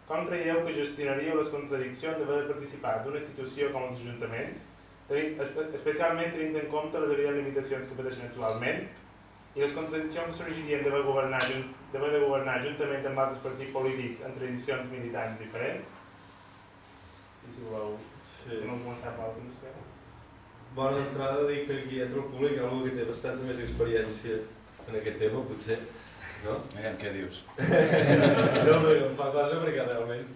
Com creieu que gestionaríeu les contradiccions d'haver de participar d'una institució com els ajuntaments, especialment tenint en compte les evidents limitacions que pateixen actualment i les contradiccions que sorgirien d'haver de governar juntament amb altres partits polítics en tradicions militants diferents? I si voleu, no començar per l'altre. Bona entrada, dic que aquí entra el públic, algú que té bastanta més experiència en aquest tema, potser, no? Aviam, què dius? No, em fa cosa perquè realment...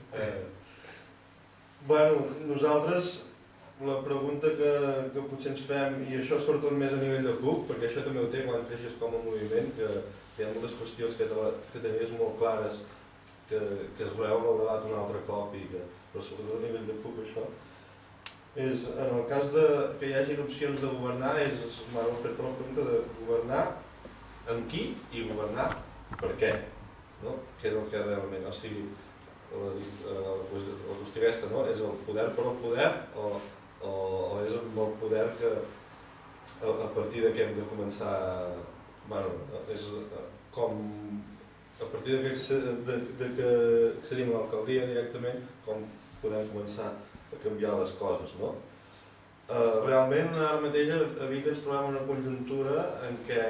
Bueno, nosaltres, la pregunta que potser ens fem, i això sobretot més a nivell de CUP, perquè això també ho té quan creixes com a moviment, que hi ha moltes qüestions que tenies molt clares, que es veuen al debat un altre cop, però sobretot a nivell de CUP això, és, en el cas que hi hagi opcions de governar, m'han fet la pregunta de governar amb qui i governar per què, no? Què és el que realment, o sigui, la qüestió aquesta, no? És el poder per al poder o és el poder que a partir de què hem de començar, bueno, és com a partir de que accedim a l'alcaldia directament, com podem començar a canviar les coses, no? Realment ara mateix a Vic ens trobem en una conjuntura en què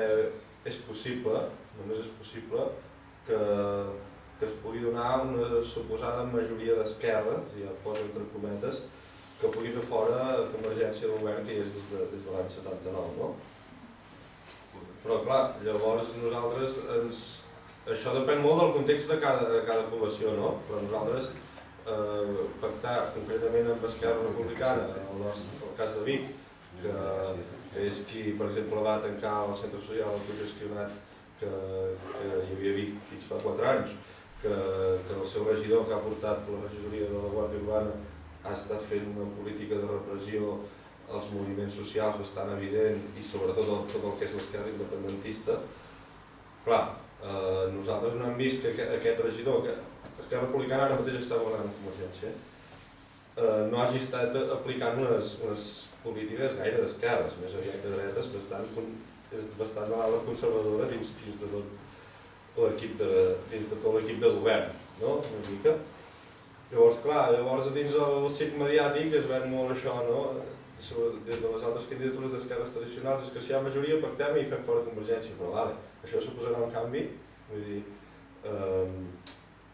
és possible, només és possible, que es pugui donar una suposada majoria d'esquerra, ja poso entre cometes, que pugui fer fora Convergència del govern que hi és des de l'any 79, no? Però clar, llavors nosaltres això depèn molt del context de cada població, no? Però nosaltres pactar concretament amb Esquerra Republicana, el cas de Vic, que és qui, per exemple, va tancar el centre social autogestionat que hi havia Vic fins fa 4 anys, que el seu regidor que ha portat la regidoria de la Guàrdia Urbana ha estat fent una política de repressió als moviments socials bastant evident i sobretot tot el que és l'esquerra independentista. Clar, nosaltres no hem vist que aquest regidor, que Esquerra Republicana ara mateix està governant amb Convergència, no hagi estat aplicant unes polítiques gaire d'esquerres, més aviat que dretes, bastant a l'ala conservadora dins de tot l'equip de govern, no? Una mica. Llavors, clar, dins el circ mediàtic es ven molt això, no? Des de les altres candidatures d'esquerres tradicionals, és que si hi ha majoria pactem i fem fora Convergència, però vale, això suposarà un canvi, vull dir,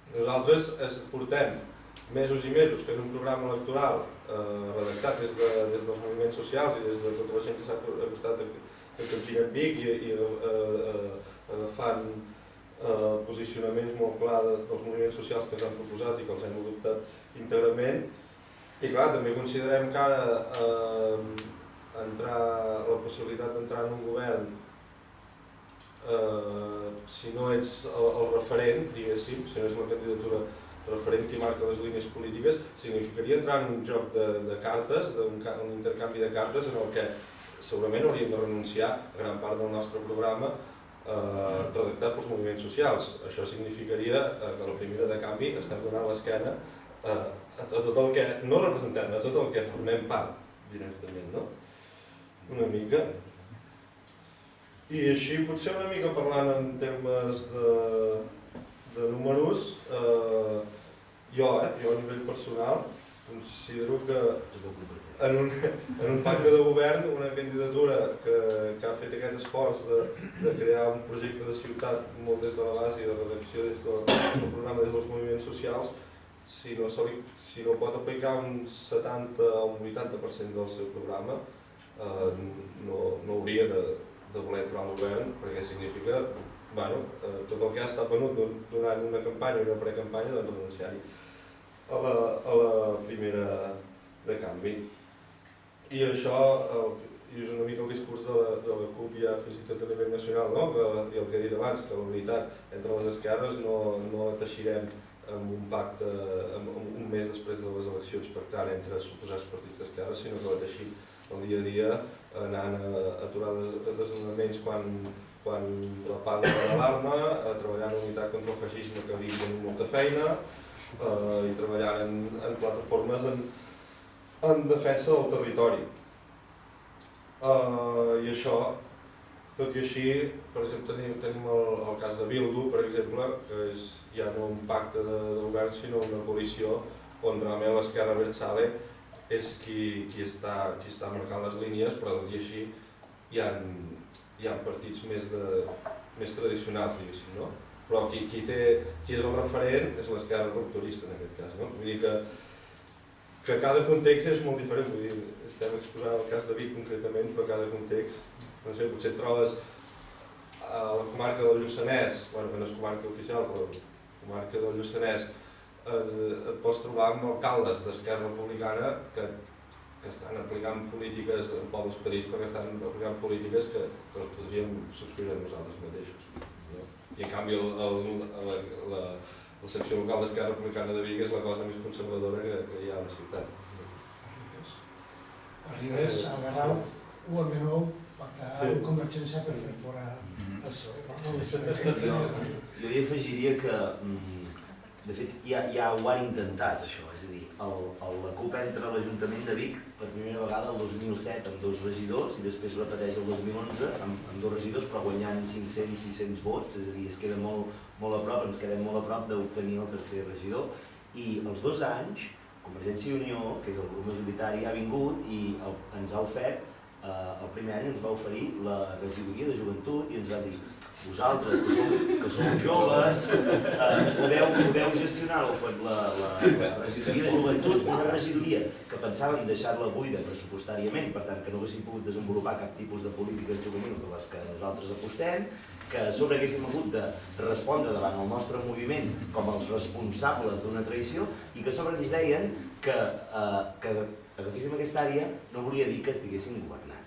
nosaltres portem mesos i mesos fent un programa electoral redactat des dels moviments socials i des de tota la gent que s'ha acostat a Capgirat Vic i agafant posicionaments molt clars dels moviments socials que ens han proposat i que els hem adoptat íntegrament. I clar, també considerem que ara la possibilitat d'entrar en un govern, si no ets el referent, diguéssim, si no és una candidatura referent que marca les línies polítiques, significaria entrar en un joc de cartes, un intercanvi de cartes en el que segurament hauríem de renunciar a gran part del nostre programa redactat pels moviments socials. Això significaria que a la primera de canvi estem donant l'esquena a tot el que no representem, a tot el que formem part directament, no? Una mica. I així potser una mica parlant en termes de números, jo a nivell personal considero que en un pacte de govern, una candidatura que ha fet aquest esforç de crear un projecte de ciutat molt des de la base i de redacció des del programa des dels moviments socials, si no pot aplicar un 70 o un 80% del seu programa, no hauria de voler entrar al govern, perquè significa tot el que ha estat venut durant una campanya o una precampanya, doncs renunciar-hi a la primera de canvi. I això és una mica el discurs de la CUP ja fins i tot a nivell nacional, i el que he dit abans, que la unitat entre les esquerres no la teixirem amb un pacte un mes després de les eleccions pactant entre suposats partits d'esquerra, sinó que la teixim el dia a dia anant a aturar desnonaments quan la paga de l'alarma, treballant en unitat contra el feixisme que Vic amb molta feina i treballant en plataformes en defensa del territori. I això Tot i així, per exemple, tenim el cas de Bildu, per exemple, que ja no un pacte de govern, sinó una coalició on realment l'esquerra abertzale és qui està marcant les línies, però tot i així hi ha partits més tradicionals, diguéssim, no? Però qui és el referent és l'esquerra rupturista en aquest cas, no? Vull dir que cada context és molt diferent, vull dir, estem exposant el cas de Vic concretament, però cada context, no sé, potser et trobes a la comarca del Lluçanès, bueno, que no és comarca oficial, però la comarca del Lluçanès, et pots trobar amb alcaldes d'Esquerra Republicana que estan aplicant polítiques en pobles petits, perquè estan aplicant polítiques que les podríem subscriure nosaltres mateixos. No? I en canvi la secció local d'Esquerra Republicana de Vic és la cosa més conservadora que hi ha a la ciutat. Arribes a Garraf o al Menó pactar amb Convergència per fer fora el PSOE. Jo hi afegiria que, de fet, ja ho han intentat, això. És a dir, la CUP entra a l'Ajuntament de Vic per primera vegada el 2007 amb 2 regidors i després repeteix el 2011 amb 2 regidors però guanyant 500-600 vots, és a dir, es queda molt a prop, ens quedem molt a prop d'obtenir el tercer regidor i els 2 anys Convergència i Unió, que és el grup majoritari, ha vingut i ens ha ofert, el primer any ens va oferir la regidoria de joventut i ens va dir vosaltres, que sou joves, podeu gestionar la regidoria de joventut, una regidoria que pensàvem deixar-la buida pressupostàriament, per tant que no haguéssim pogut desenvolupar cap tipus de polítiques juvenils de les que nosaltres apostem, que a sobre haguéssim hagut de respondre davant el nostre moviment com els responsables d'una traïció i que a sobre ens deien que agaféssim aquesta àrea no volia dir que estiguéssim governant.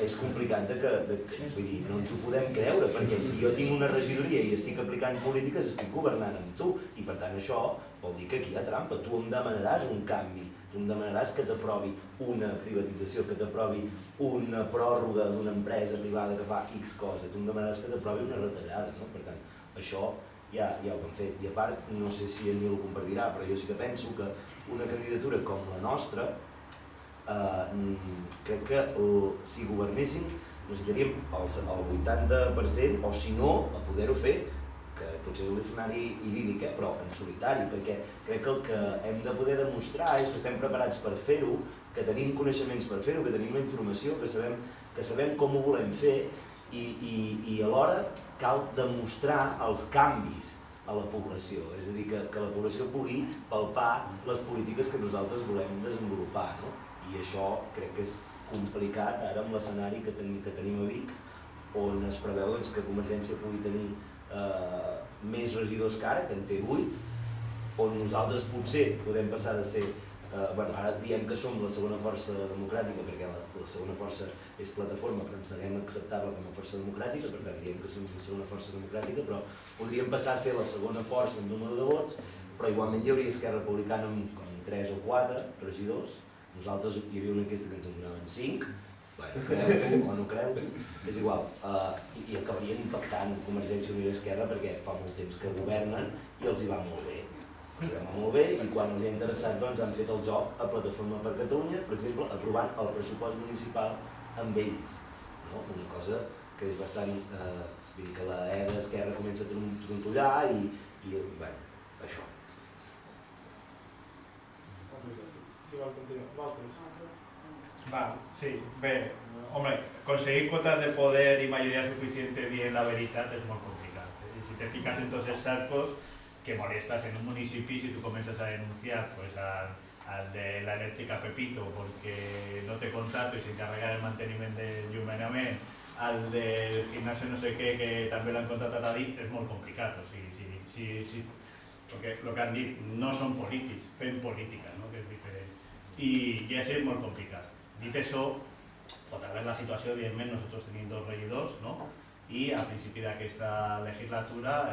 És complicat vull dir, no ens ho podem creure, perquè si jo tinc una regidoria i estic aplicant polítiques, estic governant amb tu, i per tant això vol dir que aquí hi ha trampa. Tu em demanaràs un canvi, tu em demanaràs que t'aprovi una privatització, que t'aprovi una pròrroga d'una empresa privada que fa X cosa, tu em demanaràs que t'aprovi una retallada, no? Per tant, això ja ho hem fet. I a part, no sé si en Nil ho compartirà, però jo sí que penso que una candidatura com la nostra crec que si governéssim necessitaríem el 80% o si no, a poder-ho fer, que potser és l'escenari idíl·lic, però en solitari, perquè crec que el que hem de poder demostrar és que estem preparats per fer-ho, que tenim coneixements per fer-ho, que tenim la informació, que sabem com ho volem fer i alhora cal demostrar els canvis a la població, és a dir, que la població pugui palpar les polítiques que nosaltres volem desenvolupar, no? I això crec que és complicat ara amb l'escenari que tenim a Vic, on es preveu que Convergència pugui tenir més regidors que ara, que en té 8, on nosaltres potser podem passar de ser, ara diem que som la segona força democràtica, perquè la segona força és plataforma, però ens neguem a acceptar-la com a força democràtica, per tant diem que som la segona força democràtica, però podríem passar a ser la segona força en número de vots, però igualment hi hauria Esquerra Republicana amb 3 o 4 regidors. Nosaltres hi havia una enquesta que ens en donaven 5, creu o no creu, és igual, i acabarien impactant Convergència i Unió i Esquerra perquè fa molt temps que governen i els hi va molt bé. Els hi va molt bé i quan els hi ha interessat han fet el joc a Plataforma per Catalunya, per exemple, aprovant el pressupost municipal amb ells. Una cosa que és bastant... Vull dir que la E d'Esquerra comença a trontollar i això. Sí, bé, hombre, conseguir cuotas de poder y mayoría suficiente bien la veritat es muy complicado. Y si te fijas en todos esos sarcos que molestas en un municipio, si tú comienzas a denunciar pues al de la eléctrica Pepito porque no te contrato y se encarga el mantenimiento del Llumenament, al del gimnasio no sé qué que també l'han contratat a dit, és molt complicat. Sí, perquè el que han dit no són polítics, fem política, no? Que és diferent. I això és molt complicat. Dit això, pot haver la situació, evidentment, nosaltres tenim 2 regidors, no? I al principi d'aquesta legislatura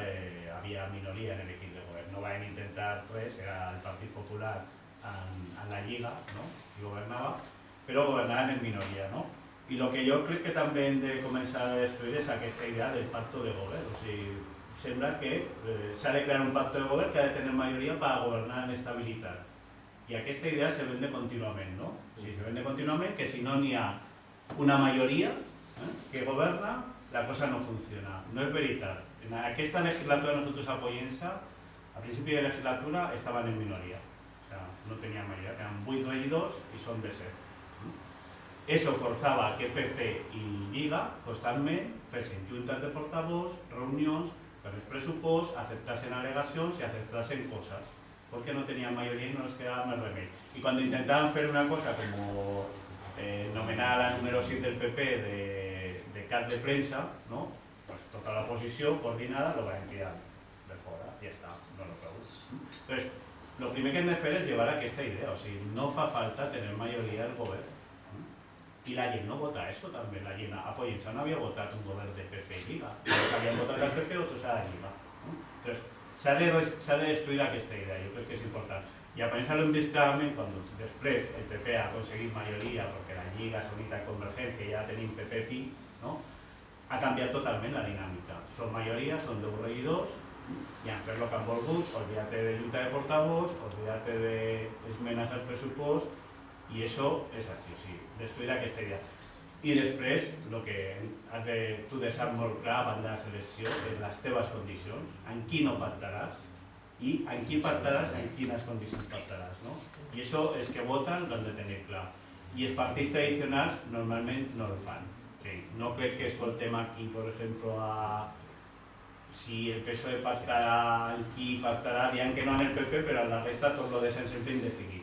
havia minoria en l'equip de govern. No van intentar res, era el Partit Popular en la Lliga, no? I governava, però governaven en minoria, no? I el que jo crec que també hem de començar a destruir és aquesta idea del pacto de govern. O sigui, sembla que s'ha de crear un pacto de govern que ha de tenir majoria per governar en estabilitat. I aquesta idea se vende contínuament, no? O sigui, se vende contínuament que si no n'hi ha una majoria, que goberna, la cosa no funciona. No es veritat. En aquesta legislatura nosotros a Pollença, a principi de legislatura, estaban en minoría. O sea, no tenían mayoría, tenían 8 regidors y son de 7. Eso forzaba que PP i Lliga constantment fessin juntes de portavoz, reunions, per els pressuposts, acceptasen al·legacions i acceptasen coses, perquè no tenien majoria i no les quedava més remei. I quan intentaven fer una cosa com nomenar a la número 6 del PP de cap de premsa, ¿no? Pues tota la oposició coordinada lo van tirar de fora, ja està, no lo feu. Entonces, lo primer que hem de fer és llevar aquesta idea, o sigui, no fa falta tener majoria del govern. Y la gent no vota eso también, la gent a Pollença no había votado un gobierno de PP y Lliga, unos habían votado al PP, otros a la Lliga. Entonces, s'ha de destruir aquesta idea, jo crec que és important. I a Pollença l'hem vist clarament quan després el PP ha aconseguit majoria, perquè la Lliga s'ha unit a Convergència i ja tenim PP-PI, no? Ha canviat totalment la dinàmica. Són majoria, són 10 regidors, i han fet el que han volgut, olvídate de junta de portavoz, olvídate d'esmenes al pressupost, i això és així, o sigui, destruir aquesta idea. I després, el que tu deixat molt clar abans de la selecció és les teves condicions, en qui no pactaràs i en qui pactaràs, en quines condicions pactaràs, no? I això és que voten, ho han de tenir clar. I els partits tradicionals normalment no el fan. No crec que escoltem aquí, per exemple, si el PSOE pactarà, en qui pactarà, diran que no en el PP, però en la resta tot lo deixen sempre indefinit.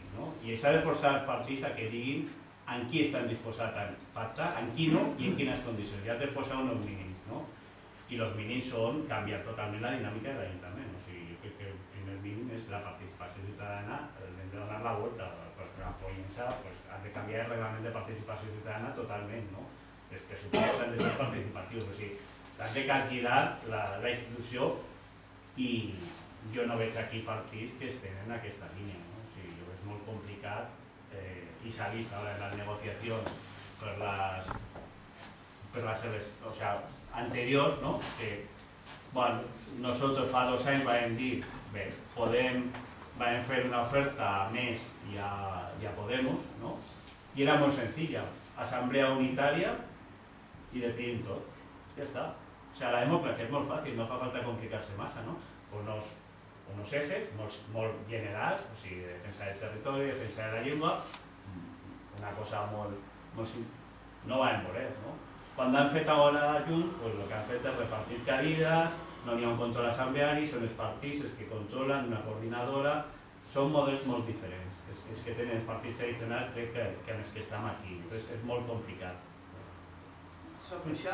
I s'ha de forçar els partits a que diguin en qui estan disposats a pactar, en qui no i en quines condicions. Ja després posen uns mínims, no? I els mínims són canviar totalment la dinàmica de l'Ajuntament. O sigui, jo crec que el primer mínim és la participació ciutadana, hem de donar la volta, perquè a Pollença ha de canviar el reglament de participació ciutadana totalment, no? Els pressupostos han de ser participatius, o sigui, han de capgirar la institució i jo no veig aquí partits que estén en aquesta línia, no? O sigui, jo veig molt complicat i s'ha vist ara en les negociacions per les anteriors, no? Que, bueno, nosotros fa 2 anys vam dir, bé, vam fer una oferta més i a Podemos, no? I era molt senzilla, assemblea unitària i decidim tot, ja està. O sea, la democracia es molt fàcil, no fa falta complicar-se massa, no? Unos ejes molt generals, o sigui, defensa del territori, defensa de la llengua, una cosa molt no van voler, no? Quan han fet ara Junts, el que han fet és repartir cadires, no hi ha un control assembleari, són els partits els que controlen una coordinadora, són models molt diferents. És que tenen els partits tradicionals, crec que en els que estem aquí, és molt complicat. Sobre això,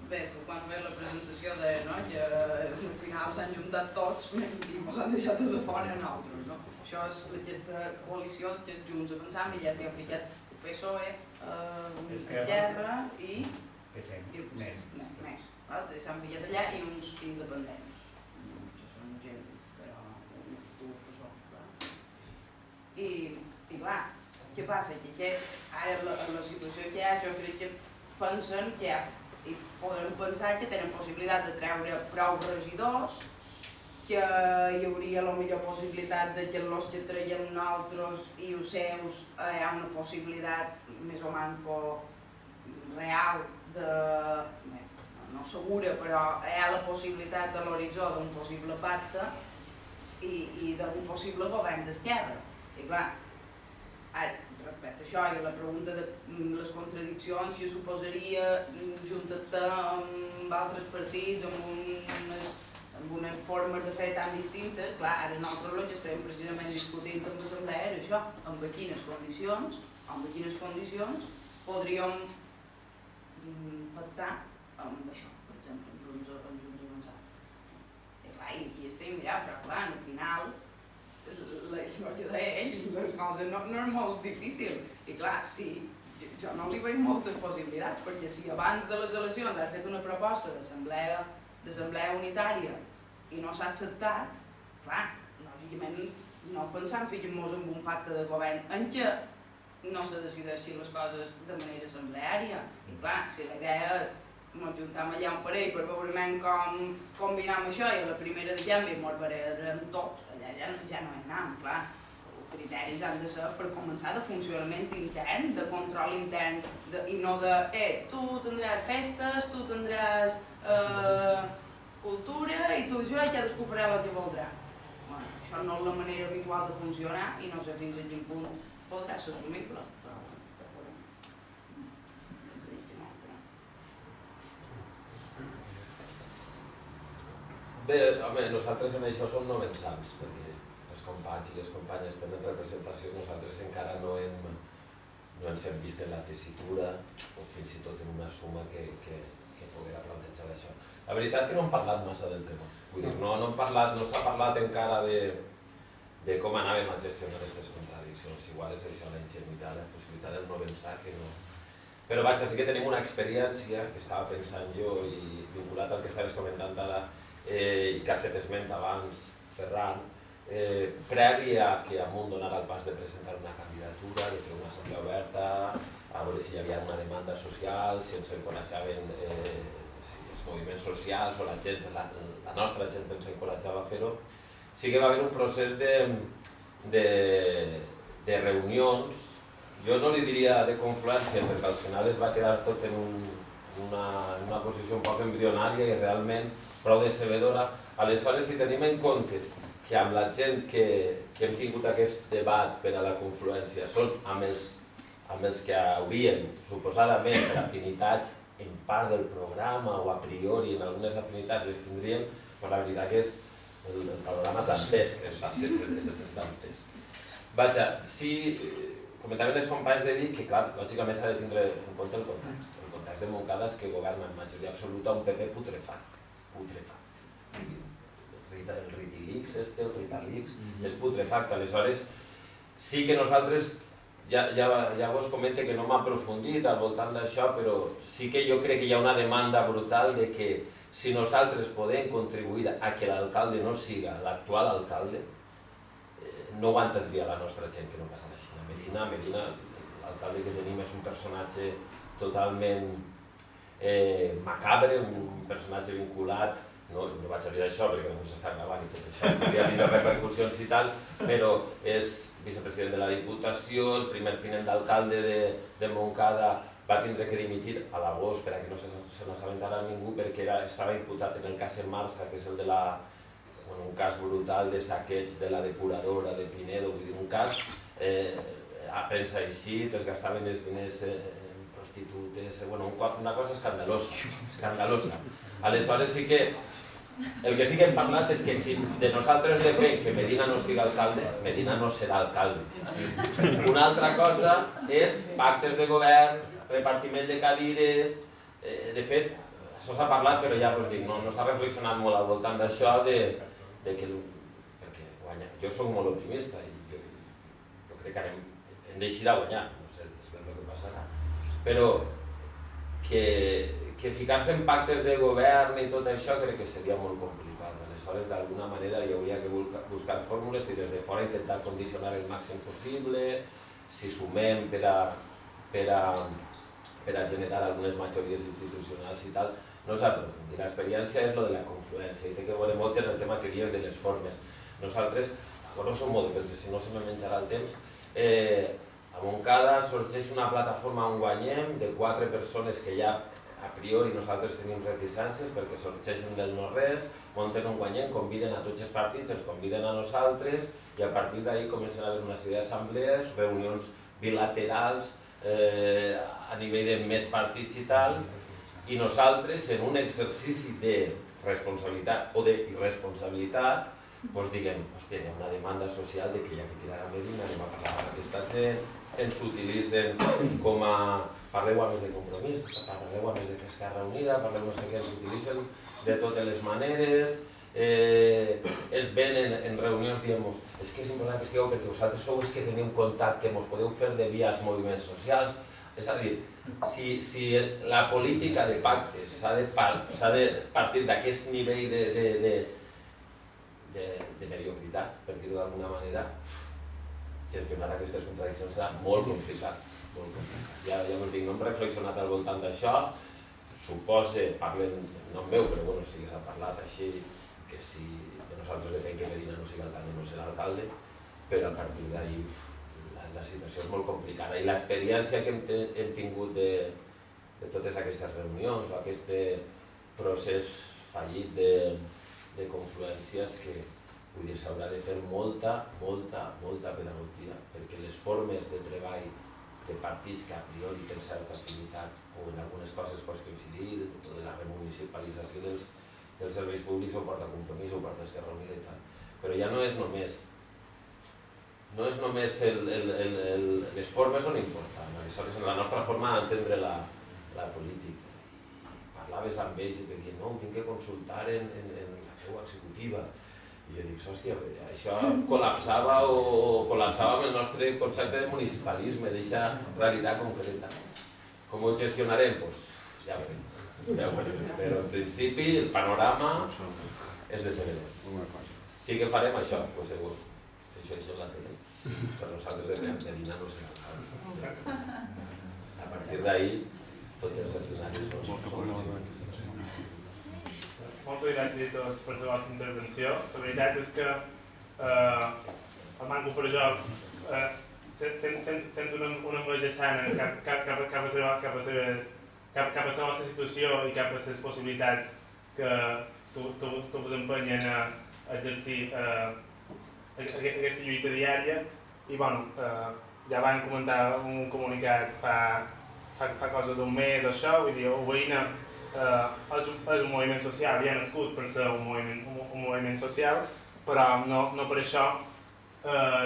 bé, quan ve la presentació de que al final s'han juntat tots i ens han deixat de fora a nosaltres, no? Això és aquesta coalició que Junts avançam i ja s'hi ha ficat el PSOE, Esquerra i més. S'han ficat allà i uns independents, que són gent, però dues persones. I clar, què passa? Que ara la situació que hi ha, jo crec que pensen que podem pensar que tenen possibilitat de treure prou regidors, que hi hauria la millor possibilitat de que els que traiem nosaltres i els seus hi ha una possibilitat més o menys real de, no segura, però hi ha la possibilitat de l'horitzó d'un possible pacte i d'un possible govern d'esquerres. I clar, respecte a això i la pregunta de les contradiccions, jo suposaria juntar-te amb altres partits, amb unes formes de fer tan distintes. Clar, ara nosaltres el que estem precisament discutint amb l'Assemblea era això, amb quines condicions podríem pactar amb això, per exemple, amb Junts avançats. I clar, i aquí estem mirant, però clar, al final el que deia ell, les coses no és molt difícil. I clar, sí, jo no li veig moltes possibilitats, perquè si abans de les eleccions ha fet una proposta d'assemblea unitària i no s'ha acceptat, clar, lògicament no pensam ficar-nos en un pacte de govern en què no se decideixin les coses de manera assembleària. I clar, si la idea és ens juntam allà un parell per veure com combinem això i a la primera de canvi ens barrerem tots, allà ja no hi anem, clar. El criteri criteris han de ser per començar de funcionament intern, de control intern, i no de, tu tindràs festes, tu tindràs cultura i tu això i cadascú farà el que voldrà. Bueno, això no és la manera habitual de funcionar i no sé fins a quin punt podrà ser assumible. Bé, home, nosaltres en això som no avançants, perquè els companys i les companyes tenen representació, nosaltres encara no ens hem vist en la tessitura o fins i tot en una suma que poguera plantejar això. La veritat que no hem parlat massa del tema, vull dir, no s'ha parlat encara de com anàvem a gestionar aquestes contradiccions, igual és això la ingenuïtat, la possibilitat del no pensar que no... Però vaja, sí que tenim una experiència que estava pensant jo i vinculat al que estaves comentant ara, i que has fet esment abans, Ferran, prèvia que Amunt donara el pas de presentar una candidatura, de fer una assemblea oberta, a veure si hi havia una demanda social, si ens encoratjaven els moviments socials o la gent, la nostra gent ens encoratjava a fer-ho. Sí que va haver un procés de reunions, jo no li diria de confluència, perquè al final es va quedar tot en una posició un poc embrionària i realment prou decebedora. Aleshores, si tenim en compte que amb la gent que hem tingut aquest debat per a la confluència són amb els que hauríem, suposadament, per afinitats en part del programa o a priori en algunes afinitats les tindríem, però la veritat que el panorama és dantesc, és dantesc. Vaja, sí, comentaven els companys de dir que, clar, lògicament s'ha de tindre en compte el context. El context de Montcada és que governa en majoria absoluta un PP putrefacte. El Ritilix, el Ritalix, és putrefacte. Aleshores, sí que nosaltres, ja vos comente que no m'ha aprofundit al voltant d'això, però sí que jo crec que hi ha una demanda brutal de que si nosaltres podem contribuir a que l'alcalde no siga l'actual alcalde, no ho entendria la nostra gent que no passa així. Medina, l'alcalde que tenim és un personatge totalment macabre, un personatge vinculat, no vaig a dir això perquè no s'està gravant i tot això, podria tenir repercussions i tal, però és vicepresident de la Diputació, el primer tinent d'alcalde de Montcada va tindre que dimitir a l'agost per a que no se n'assabentara ningú perquè estava imputat en el cas en marxa, que és el de un cas brutal de saqueig de la depuradora de Pinedo, vull dir, un cas a premsa eixit, es gastaven els diners en prostitutes, una cosa escandalosa. Aleshores sí que el que sí que hem parlat és que si de nosaltres depèn que Medina no sigui alcalde, Medina no serà alcalde. Una altra cosa és pactes de govern, repartiment de cadires... De fet, això s'ha parlat, però ja us dic, no s'ha reflexionat molt al voltant d'això, perquè jo soc molt optimista i jo crec que hem d'eixir a guanyar, no sé després el que passarà. Però que ficar-se en pactes de govern i tot això crec que seria molt complicat. Aleshores, d'alguna manera hi hauria que buscar fórmules i des de fora intentar condicionar el màxim possible, si sumem per a generar algunes majories institucionals i tal, no s'aprofundir. L'experiència és el de la confluència i té que veure molt en el tema que dius de les formes. Nosaltres, grosso modo, perquè si no se me menjarà el temps, a Montcada sorgeix una plataforma on guanyem de 4 persones que ja a priori nosaltres tenim reticències perquè sorgeixen del no-res, munten un guanyem, conviden a tots els partits, ens conviden a nosaltres i a partir d'ahir comencen a haver una sèrie d'assemblees, reunions bilaterals a nivell de més partits i tal, i nosaltres en un exercici de responsabilitat o d'irresponsabilitat doncs diguem, hòstia, hi ha una demanda social de que hi ha que tirar a Medina, anem a parlar amb aquesta gent, ens utilitzen com a... Parleu a més de Compromís, parleu a més de Esquerra Unida, parleu no sé què, ens utilitzen de totes les maneres, els venen en reunions dient és que és important que estigueu perquè vosaltres sou els que teniu contacte, mos podeu fer de via als moviments socials. És a dir, si la política de pactes s'ha de partir d'aquest nivell de mediocritat, per dir-ho d'alguna manera, gestionar aquestes contradiccions serà molt complicat. Ja us dic, no hem reflexionat al voltant d'això, suposa, parlen, no en veu, però bueno, sí que s'ha parlat així, que si de nosaltres depèn que Medina no sigui alcalde, no serà alcalde, però a partir d'ahir la situació és molt complicada i l'experiència que hem tingut de totes aquestes reunions o aquest procés fallit de confluències que s'haurà de fer molta pedagogia perquè les formes de treball de partits que a priori tenen certa afinitat o en algunes coses pots coincidir, o de la remunicipalització dels serveis públics o porta Compromís o porta Esquerra Unida i tal. Però ja no és només les formes són importants, aleshores la nostra forma d'entendre la política. Parlaves amb ells i te diuen no, tinc que consultar en la seva executiva. I jo dic, hòstia, això col·lapsava amb el nostre concepte de municipalisme, d'aquesta realitat concreta. Com ho gestionarem? Doncs ja veurem. Però en principi el panorama és decebedor. Sí que farem això, doncs segur. Això és la tele. Per nosaltres de dinar no serà. A partir d'ahir, tots els escenaris són possibles. Moltes gràcies a tots per la vostra intervenció. La veritat és que el manco per jo sento una enveja sana cap a la vostra situació i cap a les possibilitats que us empenyen a exercir aquesta lluita diària. I ja van comentar un comunicat fa cosa d'un mes o això, vull dir, Uveïna és un moviment social i ha nascut per ser un moviment social, però no per això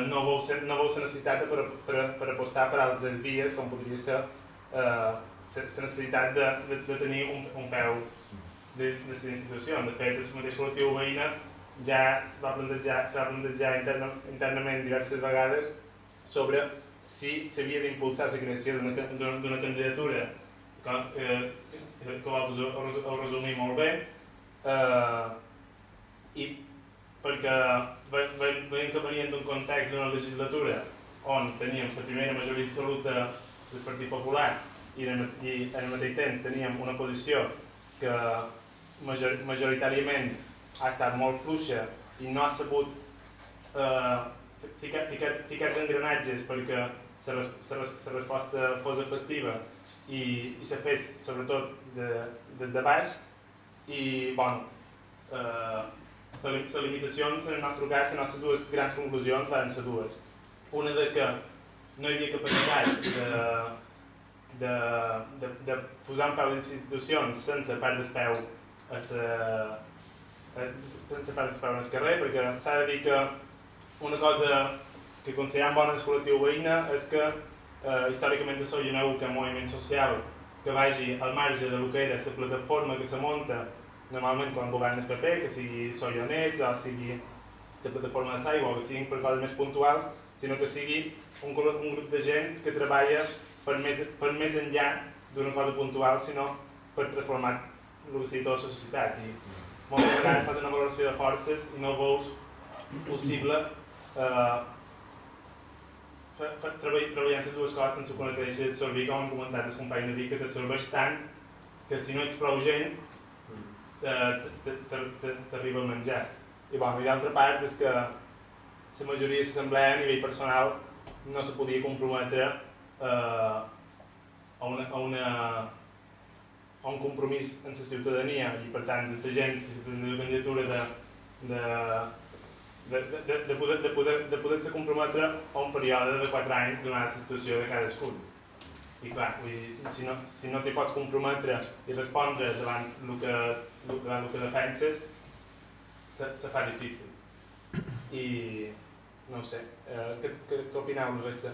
no veu la necessitat per apostar per altres vies, com podria ser la necessitat de tenir un peu de les institucions. De fet, el mateix col·lectiu Uveïna ja se va plantejar internament diverses vegades sobre si s'havia d'impulsar la creació d'una candidatura que ho resumir molt bé, i perquè veiem que venien d'un context d'una legislatura on teníem la primera majoria absoluta del Partit Popular i en el mateix temps teníem una posició que majoritàriament ha estat molt fluixa i no ha sabut ficar els engranatges perquè la resposta fos efectiva i se fes sobretot des de baix. I les limitacions en el nostre cas, les nostres dues grans conclusions van ser dues. Una de que no hi havia capacitat de posar en peu les institucions sense perdre el peu al carrer, perquè s'ha de dir que una cosa que considerem bona del col·lectiu Uveïna és que històricament de Solla no que un moviment social que vagi al marge de lo que era la plataforma que se munta normalment quan governa el PP, que sigui Sollonets o sigui la plataforma de l'aigua o que siguin per coses més puntuals, sinó que sigui un grup de gent que treballa per més enllà d'una cosa puntual, sinó per transformar el que sigui tota la societat. I moltes vegades fas una valoració de forces i no veus possible treballant les dues coses sense que te deixi d'absorbir, com han comentat els companys de Vic, que t'absorbeix tant que si no ets prou gent t'arriba a menjar. I l'altra part és que la majoria de l'assemblea a nivell personal no se podia comprometre a un compromís amb la ciutadania i per tant de la gent, si la candidatura de poder-se comprometre a un període de 4 anys donant la situació de cadascun. I clar, si no t'hi pots comprometre i respondre davant el que defenses, se fa difícil. I no ho sé, què opineu la resta?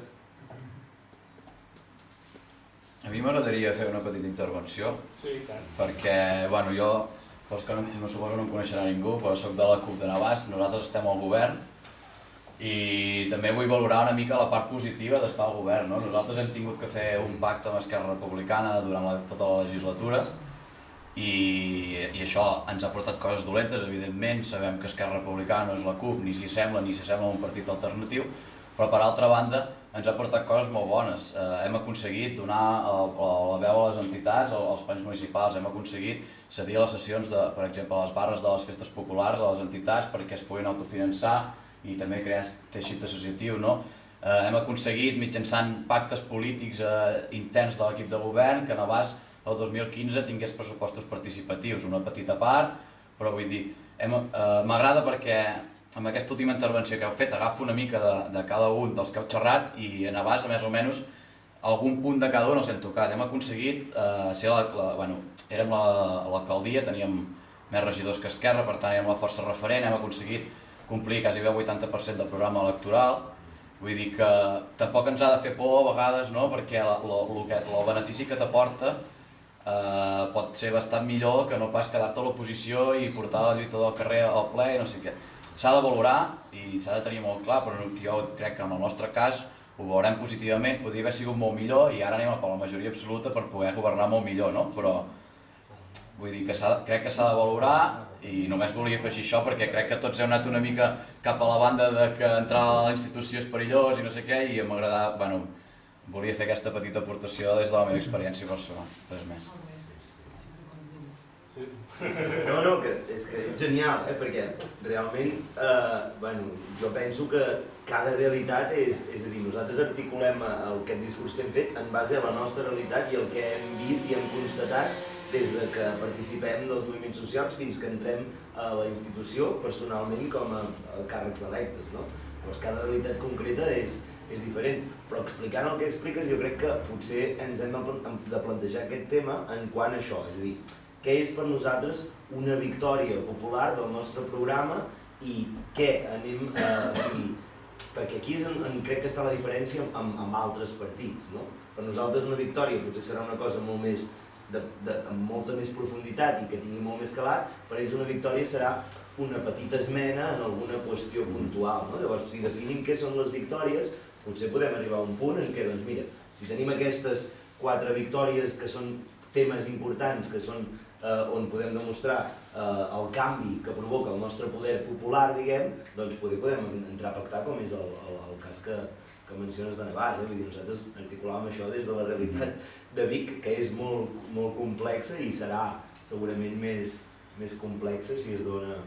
A mi m'agradaria fer una petita intervenció, perquè jo, pels que no suposo no em coneixerà ningú, però soc de la CUP de Navàs, nosaltres estem al govern i també vull valorar una mica la part positiva d'estar al govern. Nosaltres hem tingut que fer un pacte amb Esquerra Republicana durant tota la legislatura i això ens ha portat coses dolentes, evidentment. Sabem que Esquerra Republicana no és la CUP, ni s'hi sembla a un partit alternatiu, però per altra banda ens ha portat coses molt bones. Hem aconseguit donar la veu a les entitats, als plens municipals, hem aconseguit cedir a les sessions, per exemple, a les barres de les festes populars a les entitats perquè es puguin autofinançar i també crear teixit associatiu. hem aconseguit mitjançant pactes polítics interns de l'equip de govern que Navàs el 2015 tingués pressupostos participatius, una petita part, però vull dir, m'agrada perquè amb aquesta última intervenció que heu fet agafo una mica de cada un dels que heu xerrat i a Navàs, més o menys, algun punt de cada un els hem tocat. Hem aconseguit ser érem l'alcaldia, teníem més regidors que Esquerra, per tant érem la força referent, hem aconseguit complir quasi bé el 80% del programa electoral. Vull dir que tampoc ens ha de fer por a vegades, no? Perquè el benefici que t'aporta pot ser bastant millor que no pas quedar-te a l'oposició i portar la lluita del carrer al ple i no sé què. S'ha de valorar i s'ha de tenir molt clar, però jo crec que en el nostre cas ho veurem positivament, podria haver sigut molt millor i ara anem per la majoria absoluta per poder governar molt millor, no? Però vull dir que crec que s'ha de valorar i només volia afegir això perquè crec que tots heu anat una mica cap a la banda de que entrar a la institució és perillós i no sé què i m'agradava, volia fer aquesta petita aportació des de la meva experiència personal, res més. No, que és genial, perquè realment, jo penso que cada realitat és a dir, nosaltres articulem aquest discurs que hem fet en base a la nostra realitat i el que hem vist i hem constatat des de que participem dels moviments socials fins que entrem a la institució personalment com a càrrecs electes, no? Llavors cada realitat concreta és diferent, però explicant el que expliques jo crec que potser ens hem de plantejar aquest tema en quant a això, és a dir, què és per nosaltres una victòria popular del nostre programa i què anem a... perquè aquí crec que està la diferència amb altres partits, no? Per nosaltres una victòria potser serà una cosa molt més amb molta més profunditat i que tingui molt més calat, per ells una victòria serà una petita esmena en alguna qüestió puntual, no? Llavors, si definim què són les victòries, potser podem arribar a un punt en què, doncs mira, si tenim aquestes 4 victòries que són temes importants, que són on podem demostrar el canvi que provoca el nostre poder popular, diguem, doncs podem entrar a pactar, com és el cas que menciones de Navàs. Vull dir, nosaltres articulàvem això des de la realitat de Vic, que és molt complexa i serà segurament més complexa si es dona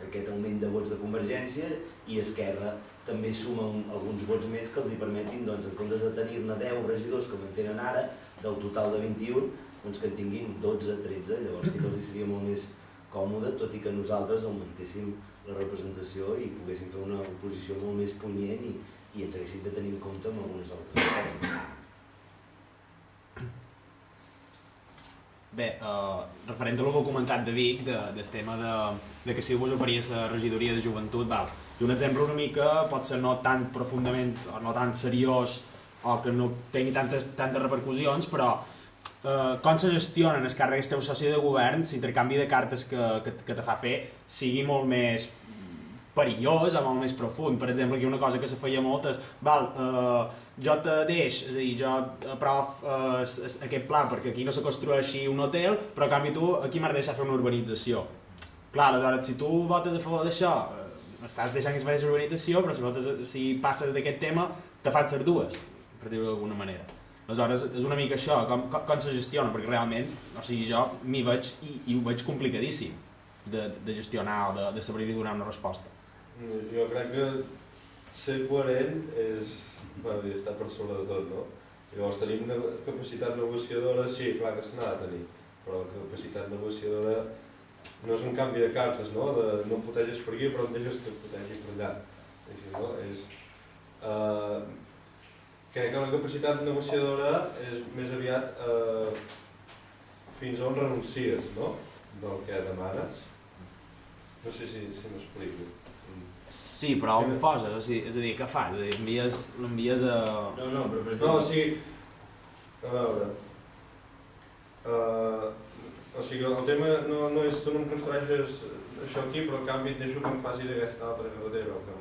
aquest augment de vots de Convergència i Esquerra també suma alguns vots més que els hi permetin, doncs, en comptes de tenir-ne 10 regidors com en tenen ara, del total de 21, doncs que en tinguin 12, 13, llavors sí que els seria molt més còmode, tot i que nosaltres augmentéssim la representació i poguéssim fer una oposició molt més punyent i ens haguéssim de tenir en compte amb algunes altres coses. Bé, referent a el que heu comentat de Vic, del tema de que si vos oferís la regidoria de joventut, i un exemple una mica pot ser no tan profundament o no tan seriós o que no tingui tantes repercussions, però com se gestionen els càrrecs que teu soci de govern si l'intercanvi de cartes que te fa fer sigui molt més perillós o molt més profund. Per exemple, aquí una cosa que se feia molt és jo te deix, és a dir, jo aprovo aquest pla perquè aquí no se construeixi un hotel, però a canvi tu aquí m'has de deixar fer una urbanització. Clar, aleshores, si tu votes a favor d'això, estàs deixant que es faci urbanització, però si passes d'aquest tema, te fan ser dues, per dir-ho d'alguna manera. Aleshores, és una mica això, com se gestiona, perquè realment, o sigui, jo m'hi veig i ho veig complicadíssim de gestionar o de saber-hi donar una resposta. Jo crec que ser coherent és estar per sobre de tot, no? Llavors tenim una capacitat negociadora, sí, clar que se n'ha de tenir, però la capacitat negociadora no és un canvi de cartes, no? No em protegis per aquí, però em deixes que et protegi per allà. Crec que la capacitat negociadora és més aviat fins on renuncies, no? Del que demanes. No sé si m'explico. Sí, però on poses? És a dir, què fas? L'envies a... No, però per exemple... No, o sigui... A veure... O sigui, el tema no és tu no em construeixes això aquí, però en canvi et deixo que em facis aquesta altra carretera o que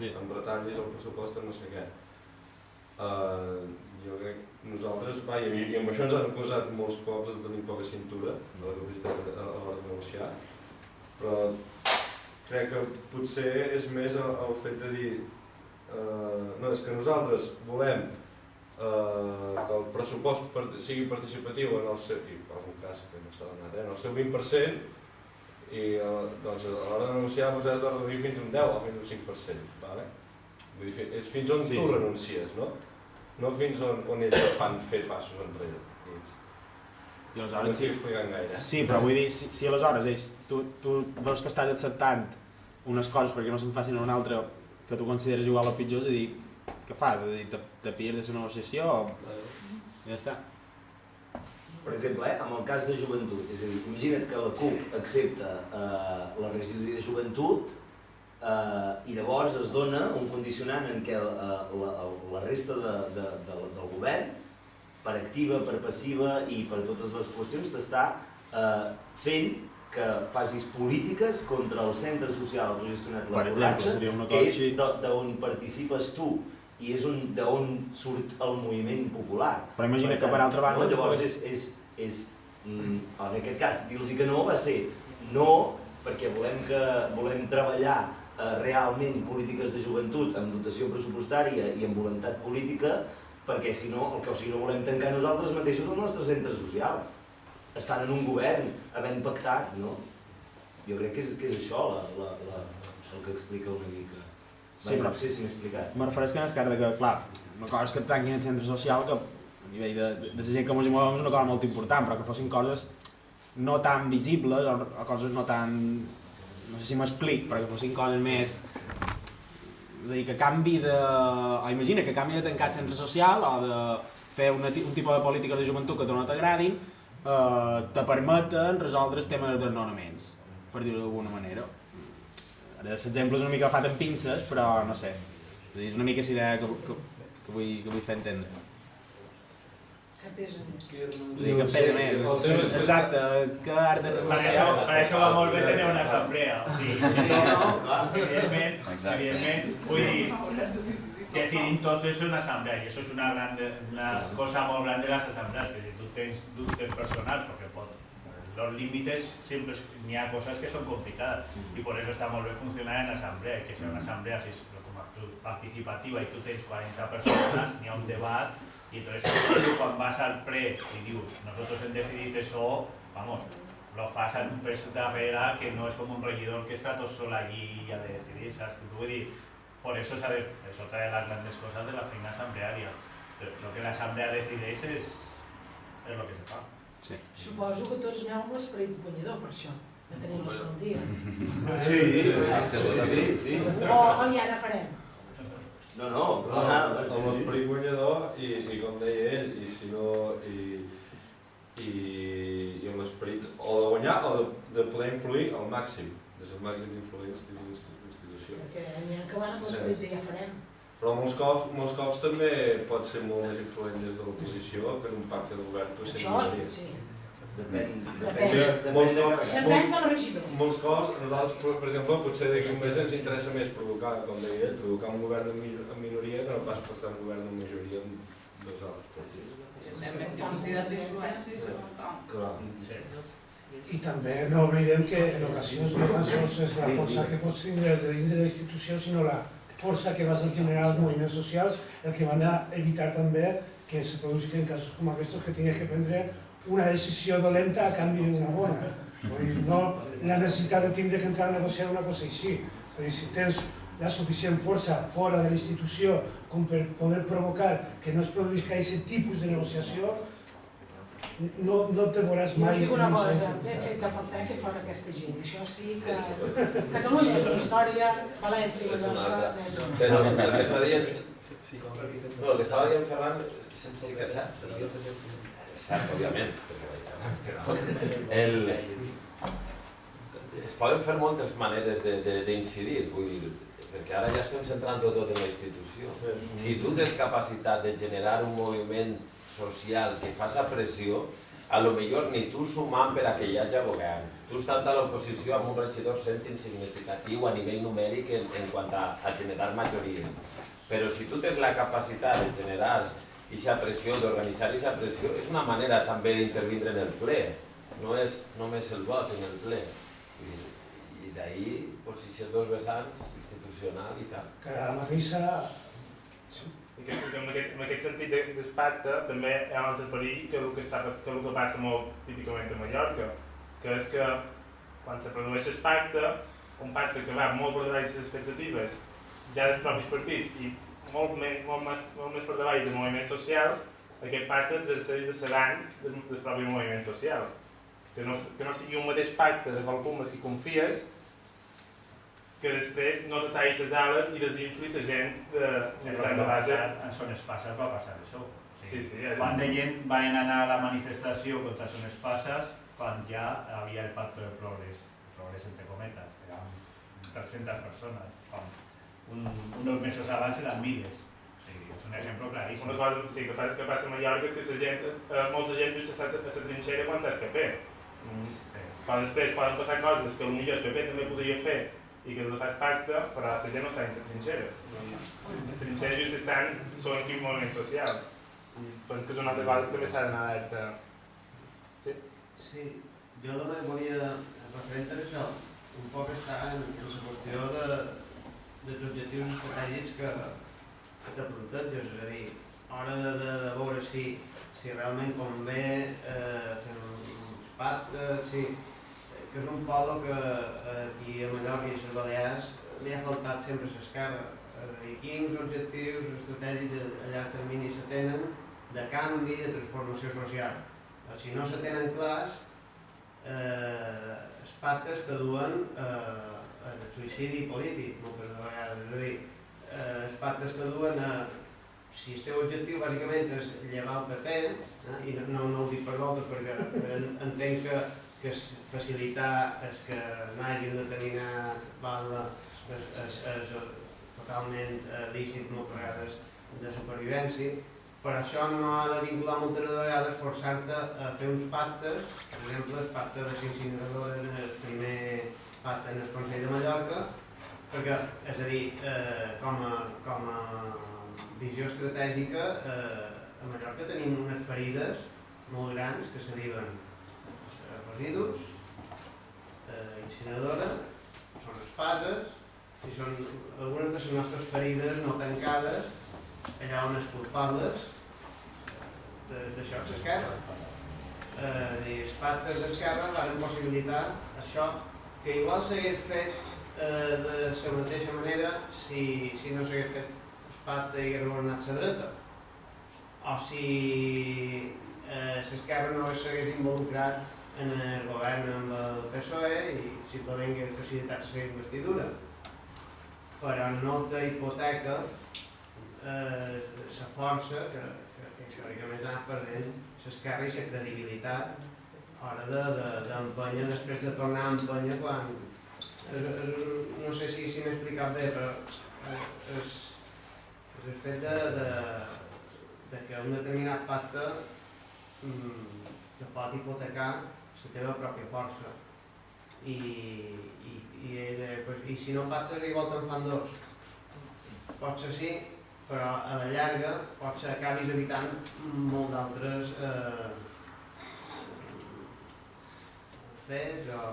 em retallis el pressupost o no sé què. Jo crec que nosaltres, i amb això ens han acusat molts cops de tenir poca cintura de la capacitat a l'hora de negociar, però crec que potser és més el fet de dir no, és que nosaltres volem que el pressupost sigui participatiu en el seu, i per un cas que no s'ha donat, en el seu 20%, i doncs a l'hora de negociar has de reduir fins un 10 o fins un 5%, vale? Vull dir, és fins on tu renuncies, no? No fins on ells fan fer passos enrere. I aleshores, no estic explicant gaire. Sí, però vull dir, si aleshores tu veus que estàs acceptant unes coses perquè no se'n facin una altra que tu consideres igual o pitjor, és a dir, què fas? És a dir, te pilles de la negociació o... ja està. Per exemple, amb el cas de joventut, és a dir, imagina't que la CUP accepta la regidoria de joventut i llavors es dona un condicionant en què la resta del govern, per activa, per passiva i per totes les qüestions, t'està fent que facis polítiques contra el centre social autogestionat La Borratxa, que és d'on participes tu i és d'on surt el moviment popular. Però imagina que per altra banda... Llavors, en aquest cas, dir-los que no va ser no perquè volem treballar realment polítiques de joventut amb dotació pressupostària i amb voluntat política, perquè si no volem tancar nosaltres mateixos el nostre centre social. Estan en un govern, havent pactat, no? Jo crec que és això el que explica una mica. Sí, però no sé si m'he explicat. Me refereix que que, clar, una cosa és que et tanquin el centre social, que a nivell de la gent que ens hi movem és una cosa molt important, però que fossin coses no tan visibles o coses no tan... no sé si m'explic, però que fossin coses més... És a dir, que canvi de... imagina que canvi de tancar el centre social o de fer un tipus de política de joventut que a tu no t'agradin, te permeten resoldre el tema dels desnonaments, per dir-ho d'alguna manera. Ara l'exemple és una mica agafat amb pinces, però no sé. És una mica la idea que vull fer entendre. Que pesa més. Que pesa més. Exacte, que art de negociar. Per això va molt bé tenir una assemblea. O sigui, evidentment, vull dir, decidim tots és una assemblea i això és una cosa molt gran de les assemblees, que si tu tens dubtes personals, perquè los límites siempre n'hi ha cosas que son complicadas y por eso está molt bé funcionar en asamblea, que sea una asamblea si es participativa y tú tens 40 personas, n'hi ha un debat y entonces cuando vas al ple y dius, nosotros hem decidit això, vamos, lo fas en un pes darrere que no es como un regidor que está todo solo allí y ha de decidir, ¿sabes? Vull dir, por eso es otra de las grandes cosas de la feina asambleària. Lo que la asamblea decideix és lo que se fa. Sí. Suposo que tots aneu amb l'esperit guanyador, per això, que tenim l'alcaldia. Sí. O ja ne farem? No. Amb l'esperit guanyador i com deia ell, i si no... i amb l'esperit o de guanyar o de poder influir al màxim, des del màxim d'influir en l'institució. Perquè n'hi ha que van amb l'esperit de ja farem. Però molts cops també pot ser molt més influent des de l'oposició que en un pacte de govern tu sempre Això, sí. Depèn de la regidor. Molts cops, nosaltres, per exemple, potser d'aquí un mes ens interessa més provocar, com deia ell, provocar un govern en minoria que no pas pactar un govern en majoria amb dos altres. Més capacitat d'influència i I també no oblidem que en ocasions no tan sols és la força que pots tindre des de dins de la institució, sinó la força que vas a generar als moviments socials, el que van a evitar també que se produïsquen casos com aquests que tinguis que prendre una decisió dolenta a canvi d'una bona. No la necessitat de tindre que entrar a negociar una cosa així. Si tens la suficient força fora de la institució com per poder provocar que no es produïsca aquest tipus de negociació, no te veuràs mai... Jo us dic una cosa, he fet fora aquesta gent, això sí que... Catalunya és una història, València és una altra... Però el que està dient... No, el que estava dient Ferran, sí que saps. Cert, òbviament, però es poden fer moltes maneres d'incidir, vull dir, perquè ara ja estem centrant-ho tot en la institució. Si tu tens capacitat de generar un moviment social que faci pressió, a lo millor ni tu sumant per a que hi hagi govern, tu estant a l'oposició amb un regidor sent insignificatiu a nivell numèric en quant a generar majories. Però si tu tens la capacitat de generar aquesta pressió, d'organitzar aquesta pressió, és una manera també d'intervindre en el ple, no és només el vot en el ple. I d'ahir, aquests dos vessants, institucional i tal. Que la mateixa... I que en aquest sentit del pacte també hi ha un altre perill que el que passa molt típicament a Mallorca, que és que quan se produeix el pacte, un pacte que va molt per davall de les expectatives ja dels propis partits i molt més per davall de moviments socials, aquest pacte s'exerceix davant dels propis moviments socials. Que no sigui un mateix pacte de qualcú amb qui confies, que després no te tallis les ales i desinflis la gent de base. En Son Espases va passar això. Sí. Quan de gent van anar a la manifestació contra Son Espases quan ja havia el pacte de progrés entre cometes, eren 300 persones. Uns mesos abans eren miles. És un exemple claríssim. Una cosa que passa a Mallorca és que molta gent just a la trinxera quan és PP. Però després poden passar coses que potser el PP també podria fer i que no fas pacte, però la gent no està dins la trinxera. Les trinxeres just són aquí moviments socials. I penso que és una altra cosa que també s'ha d'anar alerta. Sí? Sí, jo només volia, referent a això, un poc estar en la qüestió dels objectius estratègics que te planteges, és a dir, a hora de veure si realment convé fer uns pactes, que és un polo que aquí a Mallorca i a les Balears li ha faltat sempre a l'esquerra. És a dir, quins objectius estratègics a llarg termini se tenen de canvi, de transformació social. Si no se tenen clars, els pactes te duen al suïcidi polític, moltes vegades. És a dir, els pactes te duen a... Si el teu objectiu bàsicament és llevar el PP, i no ho dic per vosaltres perquè entenc que és facilitar que n'hagi un determinat val és totalment lícit moltes vegades de supervivència, però això no ha de vincular moltes vegades forçar-te a fer uns pactes, per exemple el pacte de incineradores, el primer pacte en el Consell de Mallorca, perquè, és a dir, com a visió estratègica, a Mallorca tenim unes ferides molt grans que se diuen residus, incineradora, són espases, i són algunes de les nostres ferides no tancades, allà on els culpables d'això és l'esquerra. Els pactes d'esquerra van possibilitar això, que igual s'hagués fet de la mateixa manera si no s'hagués fet el pacte i hagués governat la dreta, o si l'esquerra no s'hagués involucrat en el govern amb el PSOE i simplement hagués facilitat la seva investidura. Però no té hipoteca la força que històricament ha anat perdent l'esquerra i la credibilitat a l'hora d'empènyer després de tornar a empènyer quan... No sé si m'he explicat bé, però és el fet que un determinat pacte te pot hipotecar la teva pròpia força i si no pactes igual te'n fan dos. Potser sí, però a la llarga potser acabis evitant molt d'altres fets o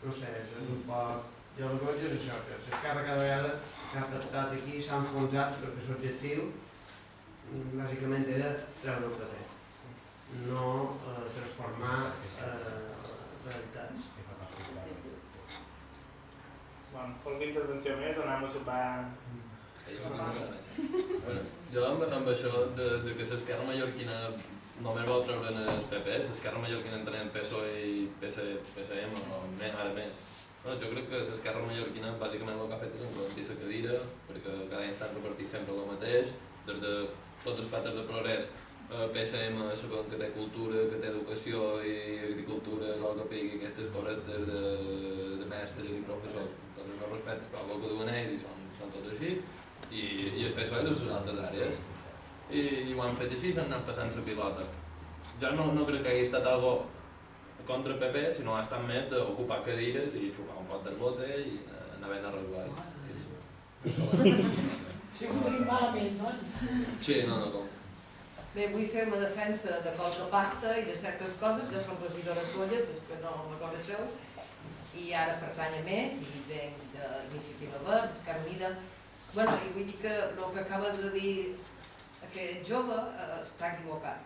no sé, és un poc... Jo el que veig és això, que l'esquerra cada vegada que ha pactat aquí s'ha enfonsat perquè l'objectiu bàsicament era treure el carrer, no transformar realitats. Qualque intervenció més o anem a sopar? Jo amb això de que l'esquerra mallorquina només vol treure el PP, l'esquerra mallorquina entenent PSOE i PSM o ara més. Jo crec que l'esquerra mallorquina bàsicament el que ha fet és encomentir la cadira perquè cada any s'han repartit sempre el mateix, des de tots els pactes de progrés, PSM sabem que té cultura, que té educació i agricultura, el que pegui aquestes correctes de mestres i professors, tots els respectes, però el que duen ells són tots així, i el PSOE de les altres àrees. I ho han fet així, s'han anat passant la pilota. Jo no crec que hagi estat algo contra el PP, sinó ha estat més d'ocupar cadires i xupar un pot del bote i anar ben arreglat. Si ho tenim malament, doncs. Sí, no, com. Bé, vull fer una defensa de qualque pacte i de certes coses. Jo soc regidora Sóller, després no me coneixeu, i ara pertany a més, i venc d'Iniciativa Verds, Esquerra Unida. Bueno, i vull dir que el que acaba de dir aquest jove està equivocat.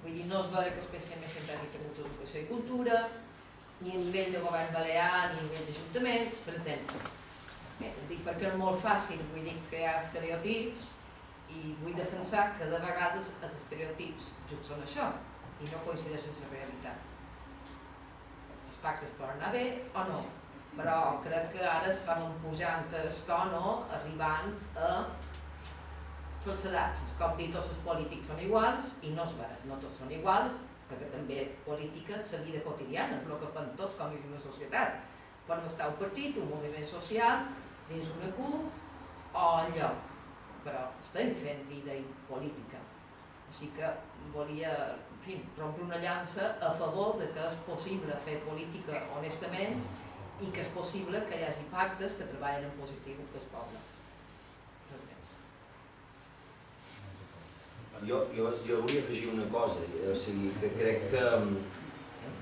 Vull dir, no és vera que el PSM sempre ha tingut educació i cultura, ni a nivell de govern balear, ni a nivell d'ajuntaments, per exemple. Dic perquè és molt fàcil, vull dir, crear estereotips i vull defensar que de vegades els estereotips just són això i no coincideixen amb la realitat. Els pactes poden anar bé o no, però crec que ara es van pujant el tono arribant a falsedats. És com dir tots els polítics són iguals i no és vera, no tots són iguals, perquè també política és la vida quotidiana, és el que fan tots com vivim en una societat. Poden estar un partit, un moviment social, dins una CUP o enlloc, però estem fent vida i política. Així que volia, en fi, rompre una llança a favor de que és possible fer política honestament i que és possible que hi hagi pactes que treballen en positiu per al poble. Jo volia afegir una cosa, o sigui, que crec que,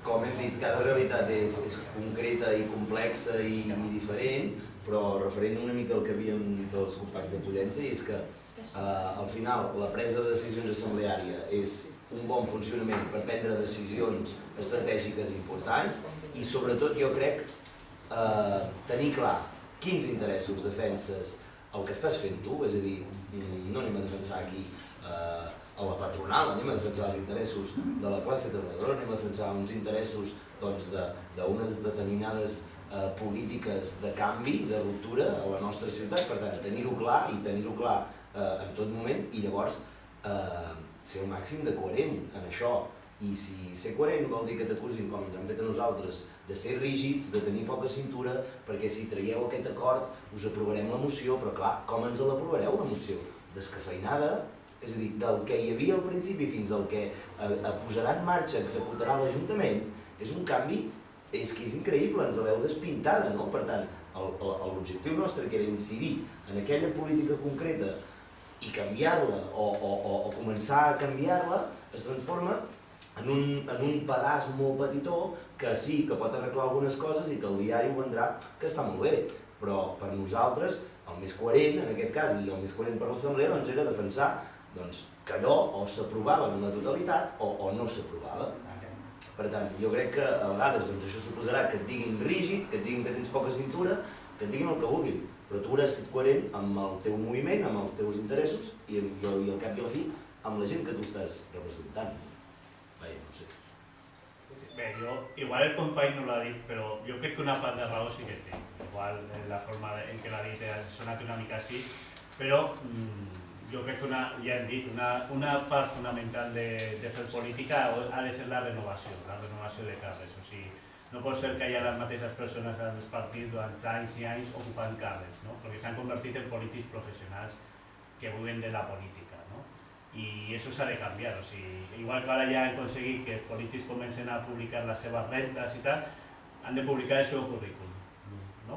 com hem dit, cada realitat és concreta i complexa i diferent, però referent una mica al que havíem dit els companys de Pollença, i és que al final la presa de decisions assembleària és un bon funcionament per prendre decisions estratègiques importants i sobretot jo crec tenir clar quins interessos defenses el que estàs fent tu, és a dir, no anem a defensar aquí a la patronal, anem a defensar els interessos de la classe treballadora, anem a defensar uns interessos d'unes determinades polítiques de canvi, de ruptura a la nostra ciutat, per tant, tenir-ho clar i tenir-ho clar en tot moment i llavors ser el màxim de coherent en això. I si ser coherent vol dir que t'acusin, com ens han fet a nosaltres, de ser rígids, de tenir poca cintura, perquè si traieu aquest acord us aprovarem la moció, però clar, com ens l'aprovareu la moció? Descafeinada, és a dir, del que hi havia al principi fins al que posarà en marxa, executarà l'Ajuntament, és un canvi, és que és increïble, ens l'heu despintada, no? Per tant, l'objectiu nostre, que era incidir en aquella política concreta i canviar-la o començar a canviar-la, es transforma en un pedaç molt petitó que sí, que pot arreglar algunes coses i que el diari ho vendrà, que està molt bé, però per nosaltres el més coherent, en aquest cas, i el més coherent per l'Assemblea, doncs era defensar que allò o s'aprovava en la totalitat o no s'aprovava. Per tant, jo crec que a vegades això suposarà que et diguin rígid, que et diguin que tens poca cintura, que et diguin el que vulguin, però tu hauràs estat coherent amb el teu moviment, amb els teus interessos i al cap i a la fi amb la gent que tu estàs representant. No sé. Bé, igual el company no l'ha dit, però jo crec que una part de raó sí que té. Igual la forma en què l'ha dit ha sonat una mica així, però jo crec que, ja hem dit, una part fonamental de fer política ha de ser la renovació de càrrecs. O sigui, no pot ser que hi ha les mateixes persones als partits durant anys i anys ocupant càrrecs, perquè s'han convertit en polítics professionals que viuen de la política. I això s'ha de canviar, o sigui, igual que ara ja han aconseguit que els polítics comencen a publicar les seves rentes i tal, han de publicar el seu currículum, no?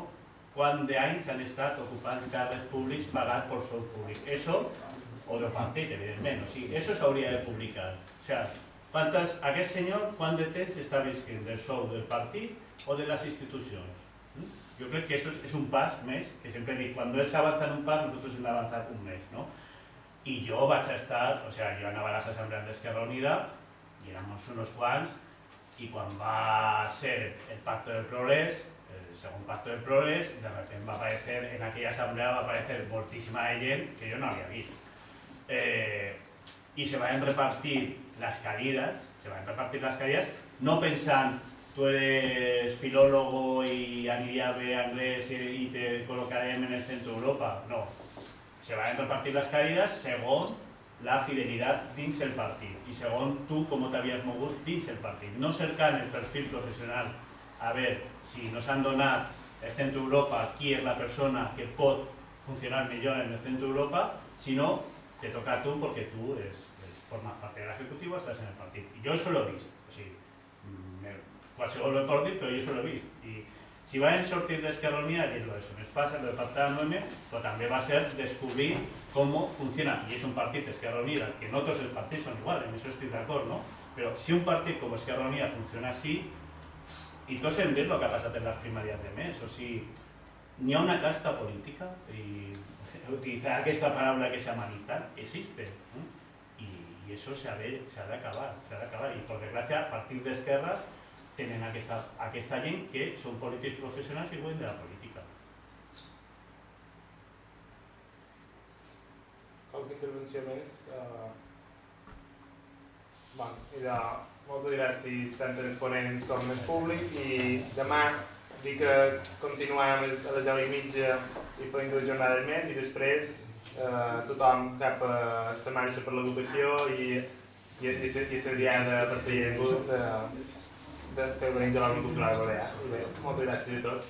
Quants d'anys han estat ocupant càrrecs públics pagats per sou públic? Eso, o del partit, evidentment, o sigui, eso s'hauria de publicar. O sigui, aquest senyor, quant de temps està visquent del sou del partit o de les institucions? Jo crec que això és un pas més, que sempre dic, quan ells avancen un pas, nosaltres hem d'avançar un mes, no? I jo vaig estar, o sigui, jo anava a les assemblees d'Esquerra Unida, i érem uns quants, i quan va ser el Pacto del Progrés, el segon Pacto del Progrés, de repente va aparecer, en aquella assemblea va aparecer moltíssima gent que jo no havia vist. I se van repartir les cadires, no pensant, tú eres filólogo y aniria bé anglès y te colocarem en el centro de Europa, no. Se van a repartir las caídas según la fidelidad dins el partit i según tu com t'havies mogut dins el partit. No cercant el perfil professional a veure si nos han donat el centre d'Europa qui és la persona que pot funcionar millor en el centre d'Europa, sinó te toca a tu perquè tu formas parte de l'executiu o estàs en el partit. I jo això l'he vist, o sigui, qualsevol ho pot dir, però jo això l'he vist. Si van sortir d'Esquerra Unida, y eso nos pasa, lo de Pactar 9, pero también va a ser descubrir cómo funciona. Y es un partido Esquerra Unida, que no todos los partidos son iguales, en eso estoy de acuerdo, ¿no? Pero si un partido como Esquerra Unida funciona así, y todos hem vist el que ha passat en les primàries de mes, o sigui, n'hi ha una casta política, i utilitzar aquesta paraula que s'ha manitat, existe, y eso se ha de acabar, y por desgracia, partidos de esquerras tenen aquesta gent que són polítics professionals i viuen de la política. intervenció més. Moltes gràcies tant als ponents com al públic i demà dic que continuem a les 10:30 i fem 2 jornades més i després tothom cap a la marxa per l'educació i la diada per la llengua que organitza l'Òrgan Cultural Balear. Moltes gràcies a tots.